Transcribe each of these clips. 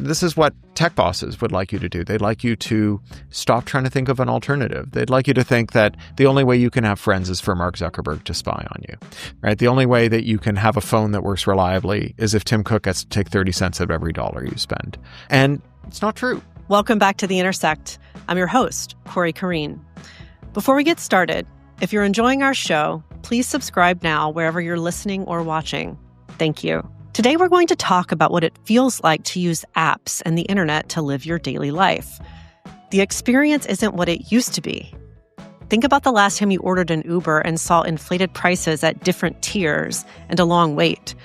this is what tech bosses would like you to do. They'd like you to stop trying to think of an alternative. They'd like you to think that the only way you can have friends is for Mark Zuckerberg to spy on you, right? The only way that you can have a phone that works reliably is if Tim Cook gets to take 30 cents of every dollar you spend. And it's not true. Welcome back to The Intersect. I'm your host, Cory Doctorow. Before we get started, if you're enjoying our show, please subscribe now wherever you're listening or watching. Thank you. Today, we're going to talk about what it feels like to use apps and the internet to live your daily life. The experience isn't what it used to be. Think about the last time you ordered an Uber and saw inflated prices at different tiers and a long wait.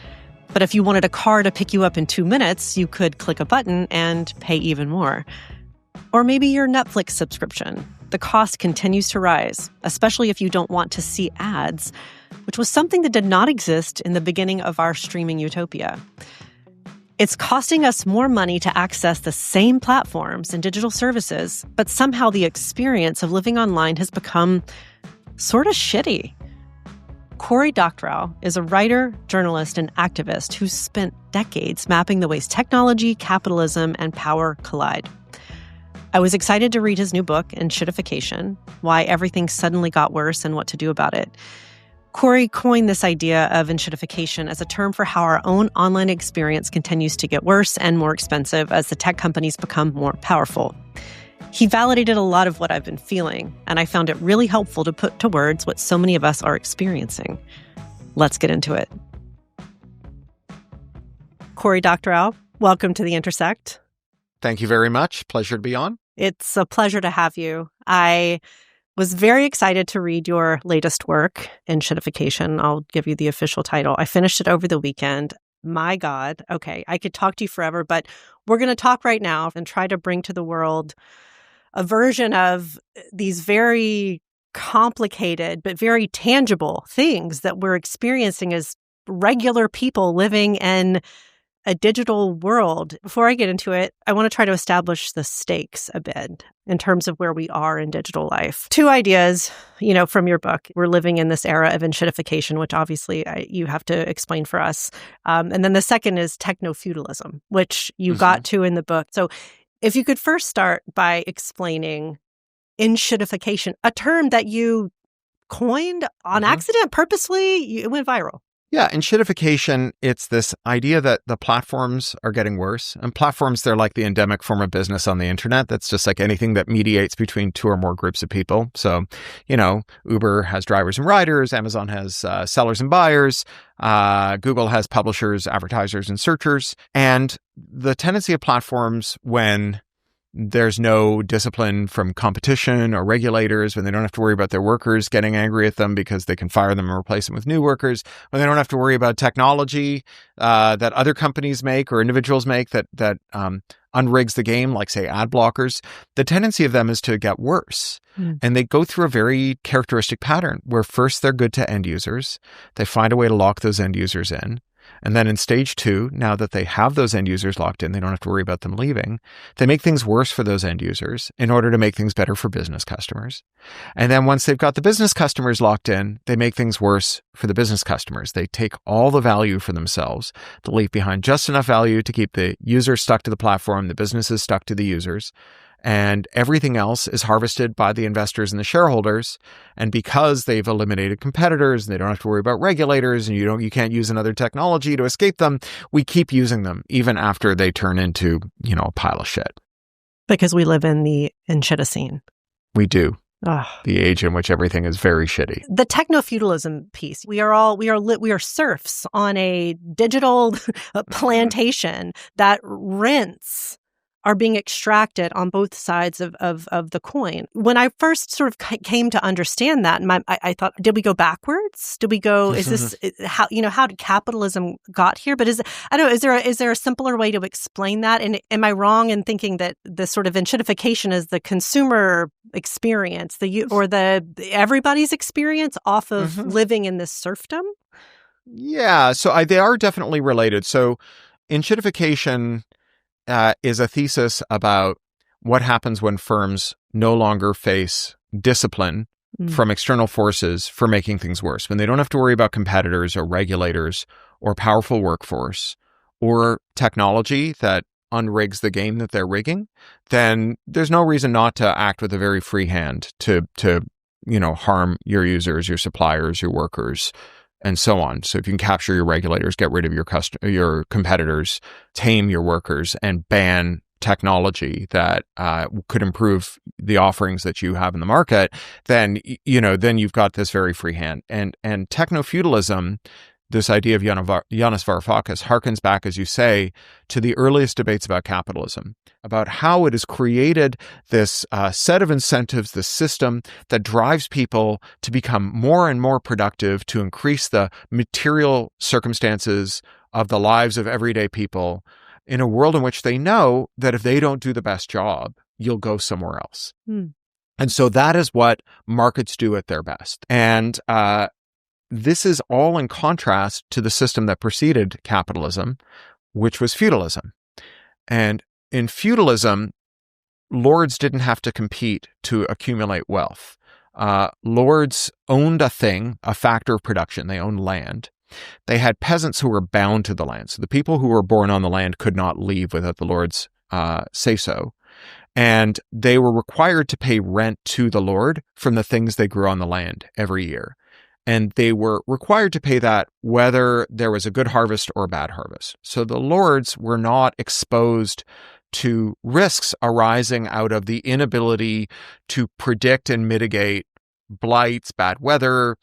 But if you wanted a car to pick you up in 2 minutes, you could click a button and pay even more. Or maybe your Netflix subscription. The cost continues to rise, especially if you don't want to see ads, which was something that did not exist in the beginning of our streaming utopia. It's costing us more money to access the same platforms and digital services, but somehow the experience of living online has become sort of shitty. Cory Doctorow is a writer, journalist, and activist who's spent decades mapping the ways technology, capitalism, and power collide. I was excited to read his new book, Ttification, Why Everything Suddenly Got Worse and What to Do About It. Cory coined this idea of ttification as a term for how our own online experience continues to get worse and more expensive as the tech companies become more powerful. He validated a lot of what I've been feeling, and I found it really helpful to put to words what so many of us are experiencing. Let's get into it. Cory Doctorow, welcome to The Intersect. Thank you very much. Pleasure to be on. It's a pleasure to have you. I was very excited to read your latest work, Ttification. I'll give you the official title. I finished it over the weekend. My God. Okay, I could talk to you forever, but we're going to talk right now and try to bring to the world a version of these very complicated but very tangible things that we're experiencing as regular people living in a digital world. Before I get into it, I want to try to establish the stakes a bit in terms of where we are in digital life. 2 ideas, from your book. We're living in this era of ttification, which obviously you have to explain for us. And then the second is techno-feudalism, which you got to in the book. So if you could first start by explaining ttification, a term that you coined on accident, purposely, it went viral. Yeah, in ttification, it's this idea that the platforms are getting worse. And platforms, they're like the endemic form of business on the internet. That's just like anything that mediates between 2 or more groups of people. So, Uber has drivers and riders. Amazon has sellers and buyers. Google has publishers, advertisers, and searchers. And the tendency of platforms when there's no discipline from competition or regulators, when they don't have to worry about their workers getting angry at them because they can fire them and replace them with new workers, when they don't have to worry about technology that other companies make or individuals make that unrigs the game, like, say, ad blockers, the tendency of them is to get worse. And they go through a very characteristic pattern where first they're good to end users. They find a way to lock those end users in. And then in stage 2, now that they have those end users locked in, they don't have to worry about them leaving. They make things worse for those end users in order to make things better for business customers. And then once they've got the business customers locked in, they make things worse for the business customers. They take all the value for themselves. They leave behind just enough value to keep the users stuck to the platform, the businesses stuck to the users. And everything else is harvested by the investors and the shareholders. And because they've eliminated competitors and they don't have to worry about regulators and you can't use another technology to escape them, we keep using them even after they turn into, a pile of shit. Because we live in the Enshitocene. We do. The age in which everything is very shitty. The techno-feudalism piece. We are serfs on a digital plantation that rents are being extracted on both sides of the coin. When I first sort of came to understand that, I thought, did we go backwards? Did we go? Is this how did capitalism got here? But is there a simpler way to explain that? And am I wrong in thinking that the sort of ttification is the consumer experience, the everybody's experience off of living in this serfdom? Yeah, so they are definitely related. So ttification is a thesis about what happens when firms no longer face discipline from external forces for making things worse, when they don't have to worry about competitors or regulators or powerful workforce or technology that unrigs the game that they're rigging, then there's no reason not to act with a very free hand to harm your users, your suppliers, your workers, and so on. So if you can capture your regulators, get rid of your competitors, tame your workers, and ban technology that could improve the offerings that you have in the market, then you've got this very free hand. And techno-feudalism, this idea of Yanis Varoufakis, harkens back, as you say, to the earliest debates about capitalism, about how it has created this set of incentives, this system that drives people to become more and more productive, to increase the material circumstances of the lives of everyday people in a world in which they know that if they don't do the best job, you'll go somewhere else. And so that is what markets do at their best. And this is all in contrast to the system that preceded capitalism, which was feudalism. And in feudalism, lords didn't have to compete to accumulate wealth. Lords owned a thing, a factor of production. They owned land. They had peasants who were bound to the land. So the people who were born on the land could not leave without the lord's say-so. And they were required to pay rent to the lord from the things they grew on the land every year. And they were required to pay that whether there was a good harvest or a bad harvest. So the lords were not exposed to risks arising out of the inability to predict and mitigate blights, bad weather,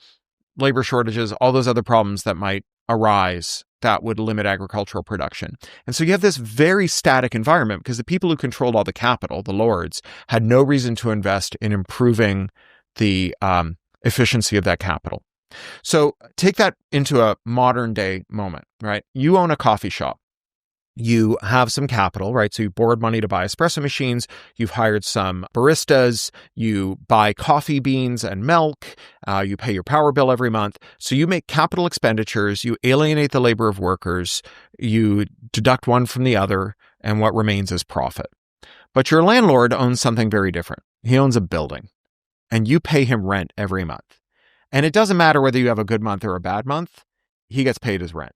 labor shortages, all those other problems that might arise that would limit agricultural production. And so you have this very static environment because the people who controlled all the capital, the lords, had no reason to invest in improving the efficiency of that capital. So take that into a modern day moment, right? You own a coffee shop. You have some capital, right? So you borrowed money to buy espresso machines. You've hired some baristas. You buy coffee beans and milk. You pay your power bill every month. So you make capital expenditures. You alienate the labor of workers. You deduct one from the other, and what remains is profit. But your landlord owns something very different. He owns a building, and you pay him rent every month. And it doesn't matter whether you have a good month or a bad month. He gets paid his rent.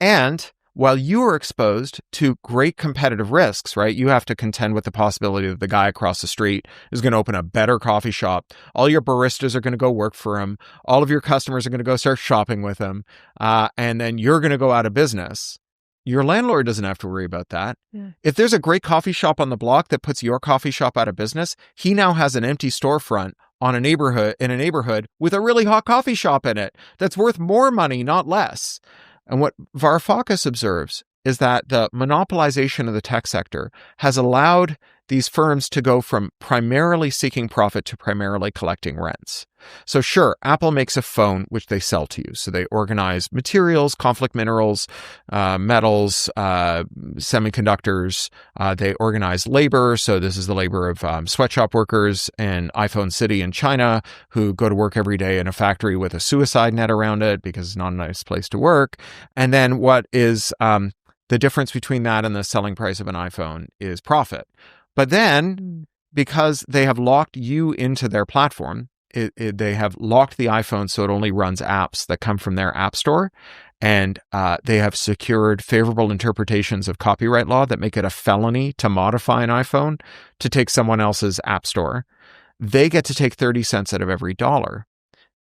And while you are exposed to great competitive risks, right? You have to contend with the possibility that the guy across the street is going to open a better coffee shop. All your baristas are going to go work for him. All of your customers are going to go start shopping with him. And then you're going to go out of business. Your landlord doesn't have to worry about that. Yeah. If there's a great coffee shop on the block that puts your coffee shop out of business, he now has an empty storefront in a neighborhood with a really hot coffee shop in it that's worth more money, not less. And what Varoufakis observes is that the monopolization of the tech sector has allowed these firms to go from primarily seeking profit to primarily collecting rents. So sure, Apple makes a phone which they sell to you. So they organize materials, conflict minerals, metals, semiconductors. They organize labor. So this is the labor of sweatshop workers in iPhone City in China who go to work every day in a factory with a suicide net around it because it's not a nice place to work. And then what is the difference between that and the selling price of an iPhone is profit. But then, because they have locked you into their platform, they have locked the iPhone so it only runs apps that come from their app store, and they have secured favorable interpretations of copyright law that make it a felony to modify an iPhone to take someone else's app store. They get to take 30 cents out of every dollar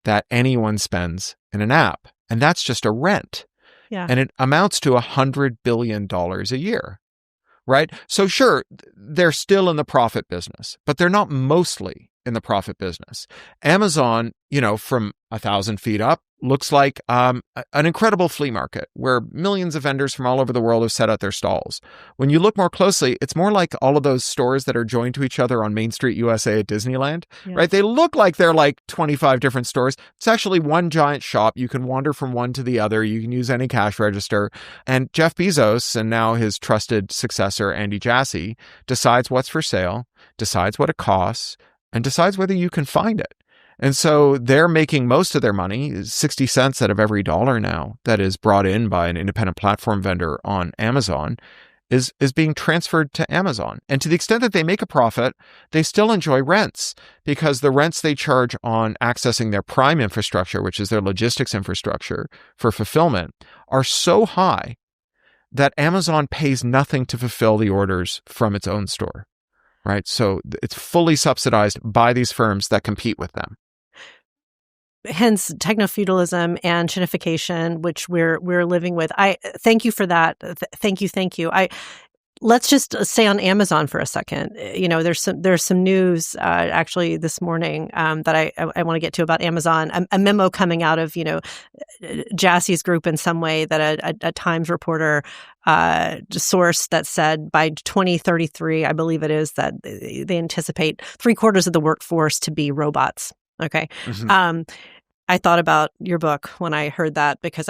that anyone spends in an app, and that's just a rent. Yeah. And it amounts to $100 billion a year. Right? So sure, they're still in the profit business, but they're not mostly in the profit business. Amazon, from 1,000 feet up, looks like an incredible flea market where millions of vendors from all over the world have set out their stalls. When you look more closely, it's more like all of those stores that are joined to each other on Main Street, USA at Disneyland, right? They look like they're like 25 different stores. It's actually one giant shop. You can wander from one to the other. You can use any cash register. And Jeff Bezos and now his trusted successor, Andy Jassy, decides what's for sale, decides what it costs, and decides whether you can find it. And so they're making most of their money, 60 cents out of every dollar now that is brought in by an independent platform vendor on Amazon is being transferred to Amazon. And to the extent that they make a profit, they still enjoy rents because the rents they charge on accessing their prime infrastructure, which is their logistics infrastructure for fulfillment, are so high that Amazon pays nothing to fulfill the orders from its own store, right? So it's fully subsidized by these firms that compete with them. Hence techno-feudalism and shittification, which we're living with. I thank you for that. Thank you. Let's just stay on Amazon for a second. There's some news actually this morning that I want to get to about Amazon. A memo coming out of Jassie's group in some way that a Times reporter source that said by 2033, I believe it is, that they anticipate 3/4 of the workforce to be robots. Okay. Mm-hmm. I thought about your book when I heard that, because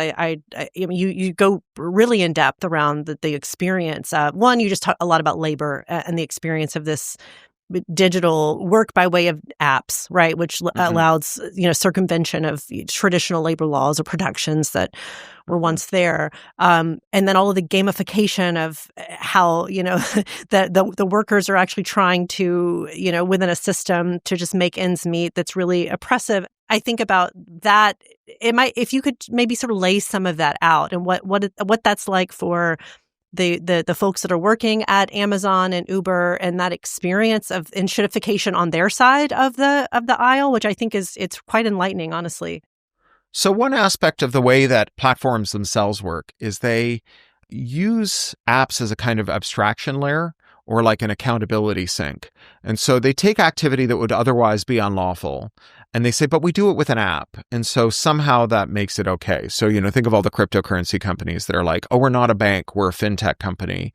you go really in depth around the experience. One, you just talk a lot about labor and the experience of this digital work by way of apps, right? Which allows, circumvention of traditional labor laws or protections that were once there. And then all of the gamification of how, the workers are actually trying to, within a system to just make ends meet that's really oppressive. I think about that. If you could maybe sort of lay some of that out and what that's like for the folks that are working at Amazon and Uber, and that experience of shittification on their side of the aisle, which I think it's quite enlightening, honestly. So one aspect of the way that platforms themselves work is they use apps as a kind of abstraction layer, or like an accountability sink. And so they take activity that would otherwise be unlawful and they say, but we do it with an app. And so somehow that makes it okay. So, think of all the cryptocurrency companies that are like, oh, we're not a bank, we're a fintech company.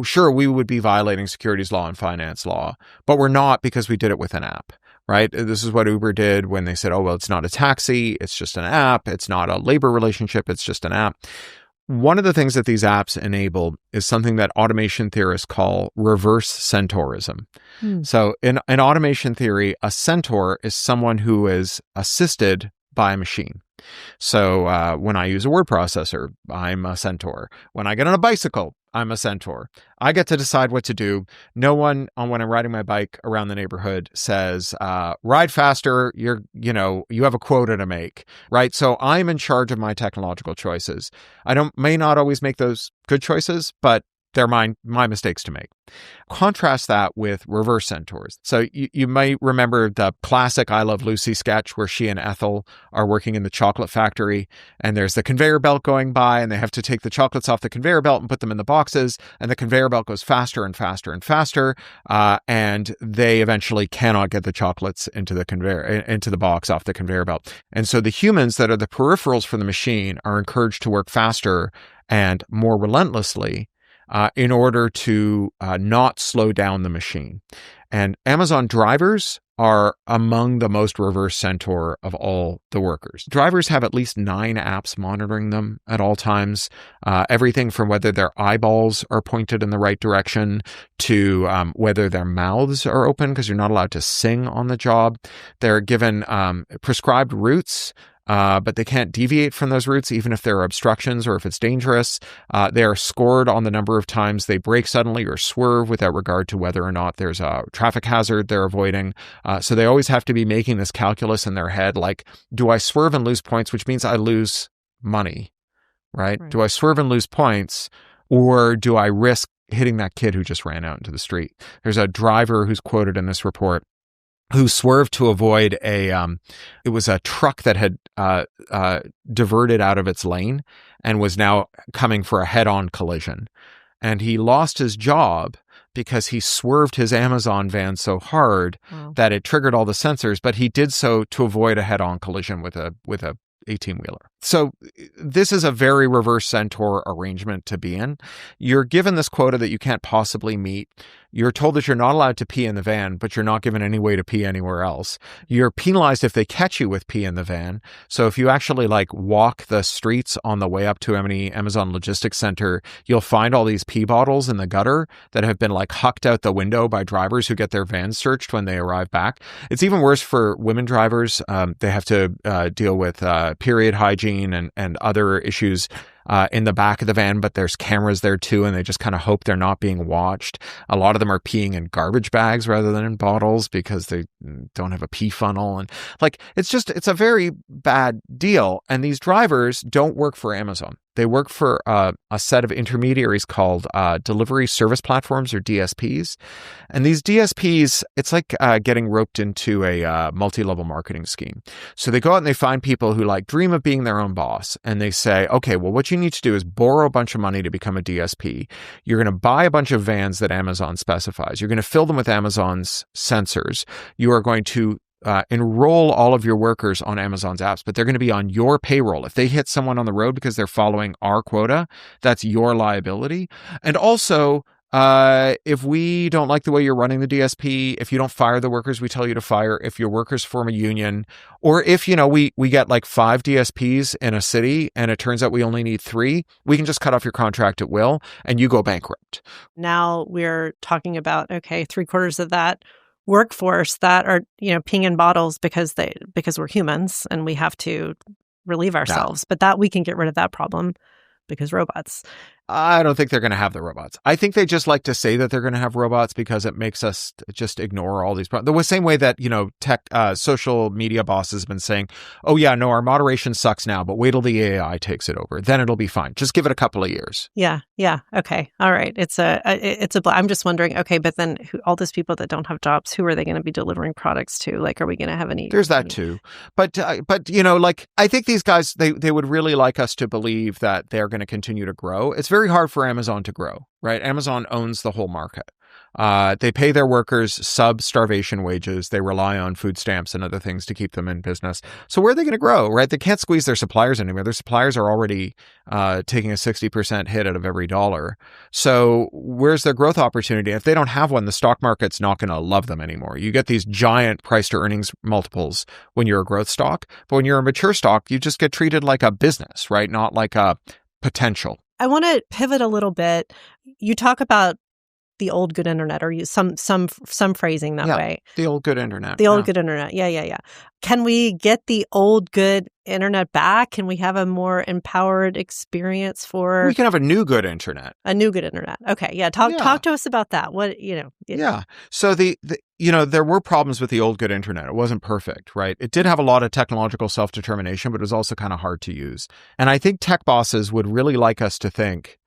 Sure, we would be violating securities law and finance law, but we're not, because we did it with an app. Right? This is what Uber did when they said, oh, well, it's not a taxi, it's just an app. It's not a labor relationship, it's just an app. One of the things that these apps enable is something that automation theorists call reverse centaurism. So in automation theory, a centaur is someone who is assisted by a machine. So when I use a word processor, I'm a centaur. When I get on a bicycle, I'm a centaur. I get to decide what to do. No one, when I'm riding my bike around the neighborhood, says, ride faster, you have a quota to make, right? So I'm in charge of my technological choices. May not always make those good choices, but they're my mistakes to make. Contrast that with reverse centaurs. So you might remember the classic I Love Lucy sketch where she and Ethel are working in the chocolate factory, and there's the conveyor belt going by, and they have to take the chocolates off the conveyor belt and put them in the boxes, and the conveyor belt goes faster and faster and faster, and they eventually cannot get the chocolates into the box off the conveyor belt. And so the humans that are the peripherals for the machine are encouraged to work faster and more relentlessly in order to not slow down the machine. And Amazon drivers are among the most reverse centaur of all the workers. Drivers have at least 9 apps monitoring them at all times. Everything from whether their eyeballs are pointed in the right direction to whether their mouths are open, because you're not allowed to sing on the job. They're given prescribed routes, but they can't deviate from those routes, even if there are obstructions or if it's dangerous. They are scored on the number of times they brake suddenly or swerve without regard to whether or not there's a traffic hazard they're avoiding. So they always have to be making this calculus in their head, like, do I swerve and lose points, which means I lose money, right? Do I swerve and lose points, or do I risk hitting that kid who just ran out into the street? There's a driver who's quoted in this report who swerved to avoid it was a truck that had diverted out of its lane and was now coming for a head-on collision. And he lost his job because he swerved his Amazon van so hard that it triggered all the sensors, but he did so to avoid a head-on collision with a 18-wheeler. So this is a very reverse centaur arrangement to be in. You're given this quota that you can't possibly meet. You're told that you're not allowed to pee in the van, but you're not given any way to pee anywhere else. You're penalized if they catch you with pee in the van. So if you actually walk the streets on the way up to any Amazon logistics center, you'll find all these pee bottles in the gutter that have been hucked out the window by drivers who get their vans searched when they arrive back. It's even worse for women drivers. They have to deal with period hygiene and other issues in the back of the van, but there's cameras there too, and they just kind of hope they're not being watched. A lot of them are peeing in garbage bags rather than in bottles because they don't have a pee funnel. And it's a very bad deal. And these drivers don't work for Amazon. they work for a set of intermediaries called delivery service platforms, or DSPs. And these DSPs, it's like getting roped into a multi-level marketing scheme. So they go out and they find people who like dream of being their own boss. And they say, okay, well, what you need to do is borrow a bunch of money to become a DSP. You're going to buy a bunch of vans that Amazon specifies. You're going to fill them with Amazon's sensors. You are going to enroll all of your workers on Amazon's apps, but they're going to be on your payroll. If they hit someone on the road because they're following our quota, that's your liability. And also, if we don't like the way you're running the DSP, if you don't fire the workers we tell you to fire, if your workers form a union, or if, we get like 5 DSPs in a city and it turns out we only need 3, we can just cut off your contract at will and you go bankrupt. Now we're talking about, okay, 3/4 of that workforce that are, peeing in bottles because we're humans and we have to relieve ourselves. But that we can get rid of that problem because robots. I don't think they're going to have the robots. I think they just like to say that they're going to have robots because it makes us just ignore all these problems. The same way that, tech, social media bosses have been saying, oh yeah, no, our moderation sucks now, but wait till the AI takes it over. Then it'll be fine. Just give it a couple of years. Yeah. Okay. All right. I'm just wondering, okay, but then all those people that don't have jobs, who are they going to be delivering products to? Like, are we going to have any? There's that too. But I think these guys, they would really like us to believe that they're going to continue to grow. It's very hard for Amazon to grow, right? Amazon owns the whole market. They pay their workers sub-starvation wages. They rely on food stamps and other things to keep them in business. So where are they going to grow, right? They can't squeeze their suppliers anymore. Their suppliers are already taking a 60% hit out of every dollar. So where's their growth opportunity? If they don't have one, the stock market's not going to love them anymore. You get these giant price to earnings multiples when you're a growth stock. But when you're a mature stock, you just get treated like a business, right? Not like a potential. I want to pivot a little bit. You talk about the old good internet, or some phrasing that way. The old good internet. The old good internet. Yeah. Can we get the old good internet back? Can we have a more empowered experience for? We can have a new good internet. A new good internet. Okay. Yeah. Talk to us about that. Yeah. So there were problems with the old good internet. It wasn't perfect, right? It did have a lot of technological self-determination, but it was also kind of hard to use. And I think tech bosses would really like us to think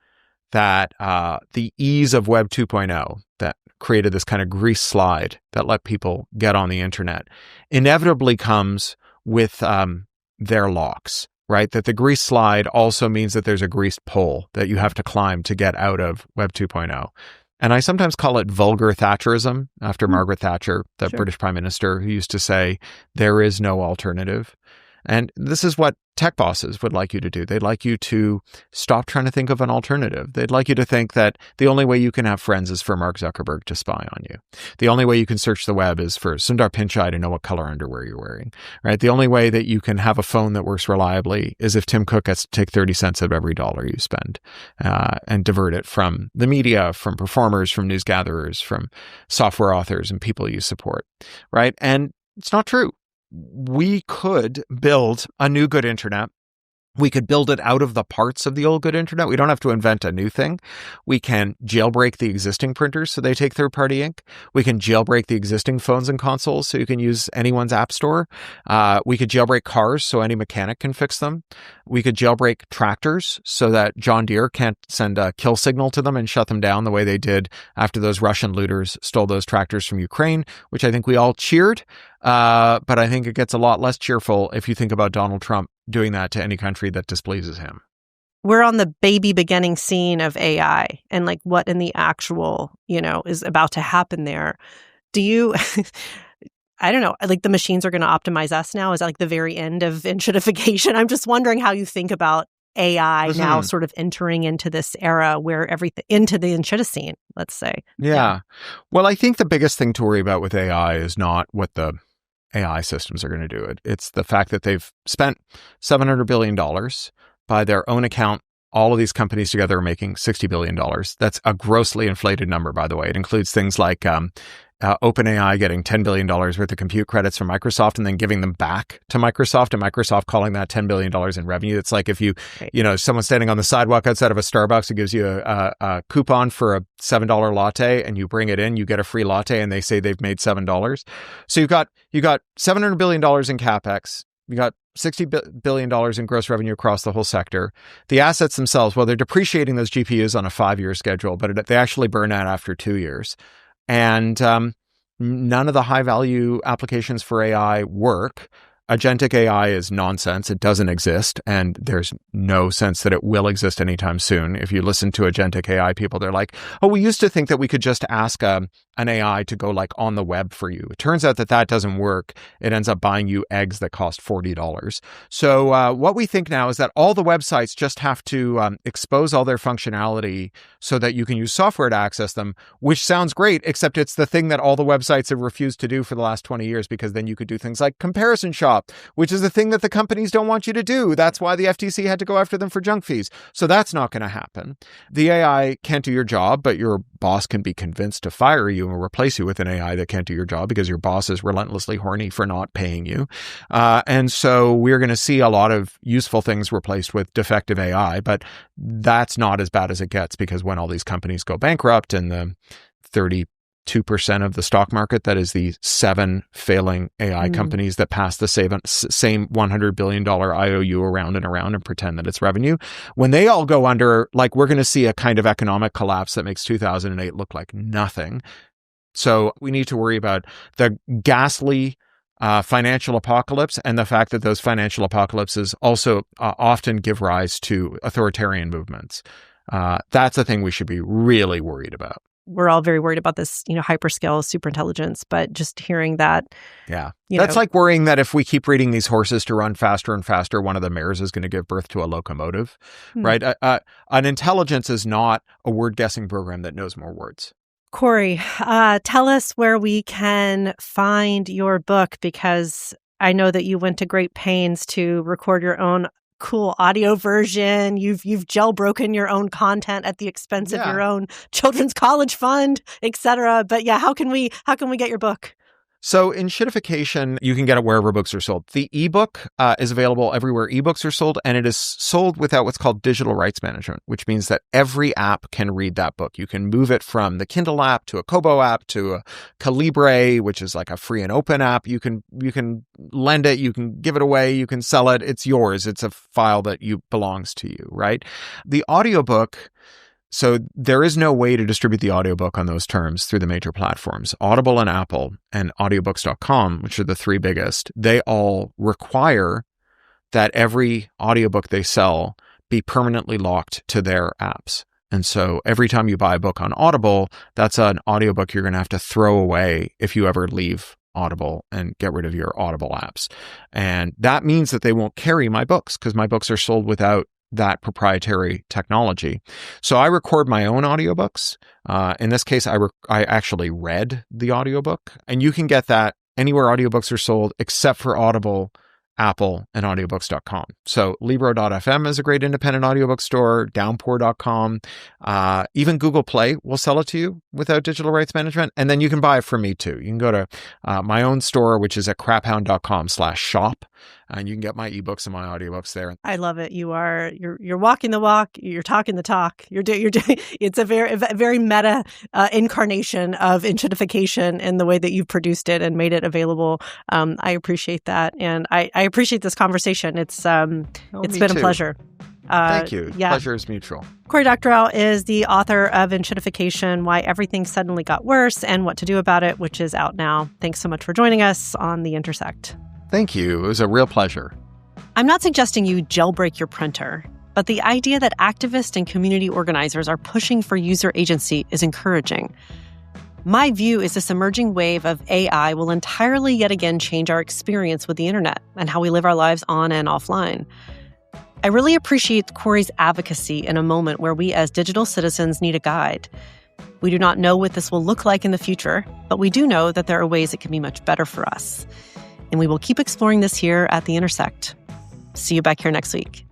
that the ease of Web 2.0 that created this kind of grease slide that let people get on the internet inevitably comes with their locks, right? That the grease slide also means that there's a greased pole that you have to climb to get out of Web 2.0. And I sometimes call it vulgar Thatcherism, after Margaret Thatcher, the British Prime Minister, who used to say, there is no alternative. And this is what tech bosses would like you to do. They'd like you to stop trying to think of an alternative. They'd like you to think that the only way you can have friends is for Mark Zuckerberg to spy on you. The only way you can search the web is for Sundar Pichai to know what color underwear you're wearing, right? The only way that you can have a phone that works reliably is if Tim Cook has to take 30 cents of every dollar you spend and divert it from the media, from performers, from news gatherers, from software authors and people you support, right? And it's not true. We could build a new good internet. We could build it out of the parts of the old good internet. We don't have to invent a new thing. We can jailbreak the existing printers so they take third-party ink. We can jailbreak the existing phones and consoles so you can use anyone's app store. We could jailbreak cars so any mechanic can fix them. We could jailbreak tractors so that John Deere can't send a kill signal to them and shut them down the way they did after those Russian looters stole those tractors from Ukraine, which I think we all cheered. But I think it gets a lot less cheerful if you think about Donald Trump doing that to any country that displeases him. We're on the baby beginning scene of AI and like what in the actual, is about to happen there. Do you, I don't know, like the machines are going to optimize us now? Is that like the very end of enshittification? I'm just wondering how you think about AI now sort of entering into this era where everything, into the Enshitticene, let's say. Yeah. Well, I think the biggest thing to worry about with AI is not what the AI systems are going to do. It's the fact that they've spent $700 billion by their own account. All of these companies together are making $60 billion. That's a grossly inflated number, by the way. It includes things like OpenAI getting $10 billion worth of compute credits from Microsoft and then giving them back to Microsoft, and Microsoft calling that $10 billion in revenue. It's like if someone's standing on the sidewalk outside of a Starbucks who gives you a coupon for a $7 latte and you bring it in, you get a free latte and they say they've made $7. So you got $700 billion in CapEx. You got $60 billion in gross revenue across the whole sector. The assets themselves, well, they're depreciating those GPUs on a 5-year schedule, but they actually burn out after 2 years. And none of the high-value applications for AI work. Agentic AI is nonsense. It doesn't exist, and there's no sense that it will exist anytime soon. If you listen to agentic AI people, they're like, oh, we used to think that we could just ask an AI to go like on the web for you. It turns out that doesn't work. It ends up buying you eggs that cost $40. So what we think now is that all the websites just have to expose all their functionality so that you can use software to access them, which sounds great, except it's the thing that all the websites have refused to do for the last 20 years, because then you could do things like comparison shop, which is the thing that the companies don't want you to do. That's why the FTC had to go after them for junk fees. So that's not going to happen. The AI can't do your job, but your boss can be convinced to fire you and replace you with an AI that can't do your job because your boss is relentlessly horny for not paying you. And so we're going to see a lot of useful things replaced with defective AI, but that's not as bad as it gets, because when all these companies go bankrupt and the 32% of the stock market, that is the 7 failing AI companies that pass the same $100 billion IOU around and around and pretend that it's revenue. When they all go under, like, we're going to see a kind of economic collapse that makes 2008 look like nothing. So we need to worry about the ghastly financial apocalypse, and the fact that those financial apocalypses also often give rise to authoritarian movements. That's a thing we should be really worried about. We're all very worried about this, hyperscale superintelligence, but just hearing that. Yeah. That's like worrying that if we keep breeding these horses to run faster and faster, one of the mares is going to give birth to a locomotive, right? An intelligence is not a word guessing program that knows more words. Cory, tell us where we can find your book, because I know that you went to great pains to record your own cool audio version. You've jailbroken your own content at the expense of your own children's college fund, etc. But how can we get your book? So in Shittification, you can get it wherever books are sold. The ebook is available everywhere ebooks are sold, and it is sold without what's called digital rights management, which means that every app can read that book. You can move it from the Kindle app to a Kobo app to a Calibre, which is like a free and open app. You can lend it, you can give it away, you can sell it. It's yours. It's a file that belongs to you, right? The audiobook, so there is no way to distribute the audiobook on those terms through the major platforms. Audible and Apple and audiobooks.com, which are the 3 biggest, they all require that every audiobook they sell be permanently locked to their apps. And so every time you buy a book on Audible, that's an audiobook you're going to have to throw away if you ever leave Audible and get rid of your Audible apps. And that means that they won't carry my books, because my books are sold without that proprietary technology. So I record my own audiobooks. In this case, I actually read the audiobook, and you can get that anywhere audiobooks are sold except for Audible, Apple, and audiobooks.com. So Libro.fm is a great independent audiobook store, downpour.com. Even Google Play will sell it to you without digital rights management. And then you can buy it from me too. You can go to my own store, which is at craphound.com/shop. And you can get my ebooks and my audiobooks there. I love it. You're walking the walk. You're talking the talk. You're doing. It's a very meta incarnation of Shittification in the way that you've produced it and made it available. I appreciate that, and I appreciate this conversation. It's been a pleasure. Thank you. Pleasure is mutual. Cory Doctorow is the author of Shittification: Why Everything Suddenly Got Worse and What to Do About It, which is out now. Thanks so much for joining us on The Intersect. Thank you. It was a real pleasure. I'm not suggesting you jailbreak your printer, but the idea that activists and community organizers are pushing for user agency is encouraging. My view is this emerging wave of AI will entirely yet again change our experience with the internet and how we live our lives on and offline. I really appreciate Cory's advocacy in a moment where we as digital citizens need a guide. We do not know what this will look like in the future, but we do know that there are ways it can be much better for us. And we will keep exploring this here at The Intersect. See you back here next week.